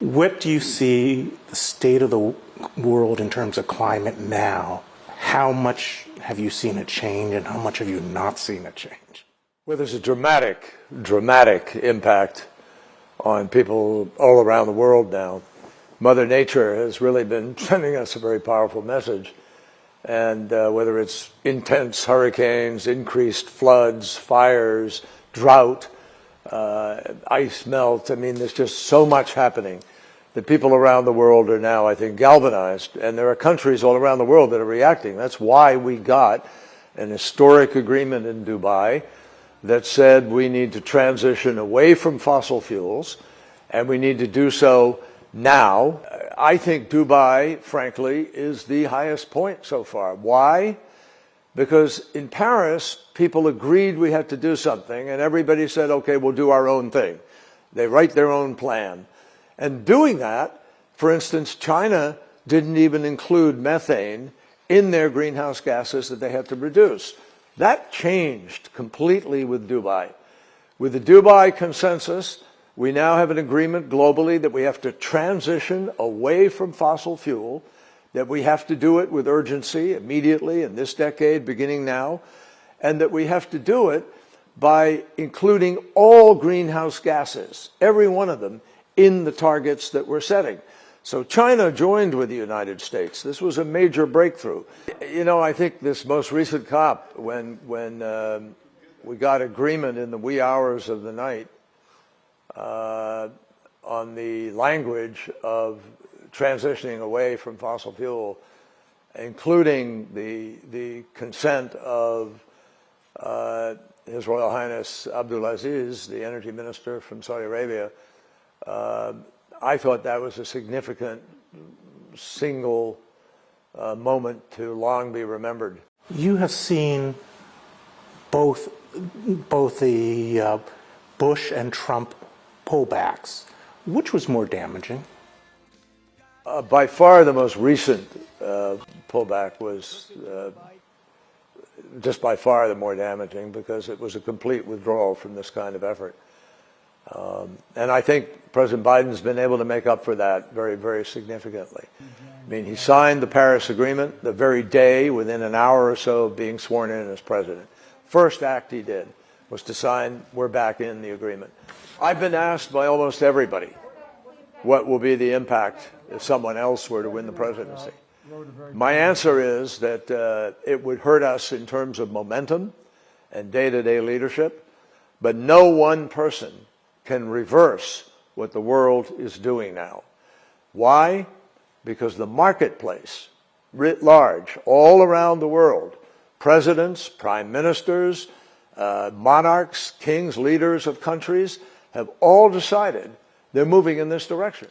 What do you see the state of the world in terms of climate now? How much have you seen a change and how much have you not seen a change? Well, there's a dramatic impact on people all around the world now. Mother Nature has really been sending us a very powerful message. And whether it's intense hurricanes, increased floods, fires, drought, ice melt, I mean, there's just so much happening that people around the world are now, I think, galvanized. And there are countries all around the world that are reacting. That's why we got an historic agreement in Dubai that said we need to transition away from fossil fuels, and we need to do so now. I think Dubai, frankly, is the highest point so far. Why? Because in Paris, people agreed we had to do something, and everybody said, okay, we'll do our own thing. They write their own plan. And doing that, for instance, China didn't even include methane in their greenhouse gases that they had to reduce. That changed completely with Dubai. With the Dubai consensus, we now have an agreement globally that we have to transition away from fossil fuel, that we have to do it with urgency immediately in this decade, beginning now, and that we have to do it by including all greenhouse gases, every one of them, in the targets that we're setting. So China joined with the United States. This was a major breakthrough. You know, I think this most recent COP, when we got agreement in the wee hours of the night on the language of transitioning away from fossil fuel, including the consent of His Royal Highness Abdulaziz, the energy minister from Saudi Arabia, I thought that was a significant single moment to long be remembered. You have seen both the Bush and Trump pullbacks. Which was more damaging? By far the most recent pullback was just by far the more damaging, because it was a complete withdrawal from this kind of effort. And I think President Biden's been able to make up for that very, very significantly. I mean, he signed the Paris Agreement the very day, within an hour or so of being sworn in as president. First act he did was to sign, we're back in the agreement. I've been asked by almost everybody, what will be the impact if someone else were to win the presidency? My answer is that it would hurt us in terms of momentum and day-to-day leadership, but no one person can reverse what the world is doing now. Why? Because the marketplace, writ large, all around the world, presidents, prime ministers, monarchs, kings, leaders of countries, have all decided they're moving in this direction.